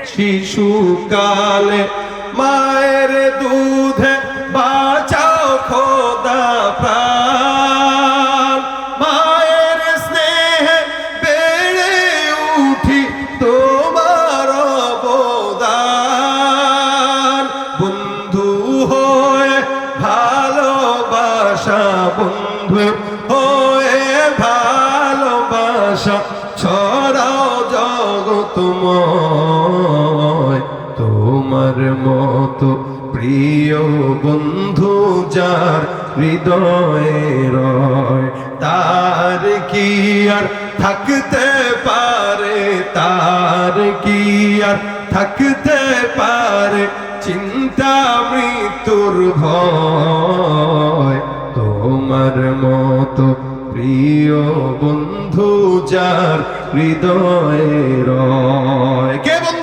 শিশুকালে মায়ের দুধে বাঁচাও খোদা প্রাণ, মায়ের স্নেহে বেড়ে উঠি তোমার অবদান। বন্ধু হয়ে ভালোবাসা, বন্ধু হয়ে ভালোবাসা ছড়াও জগতময়। তোমার মতো প্রিয় বন্ধু যার হৃদয়ে রয়, তার কি আর থাকতে পারে, তার কি আর থাকতে পারে চিন্তা মৃত্যুর ভয়। তোমার মতো প্রিয় বন্ধু যার হৃদয়ে রয়। কে বন্ধু?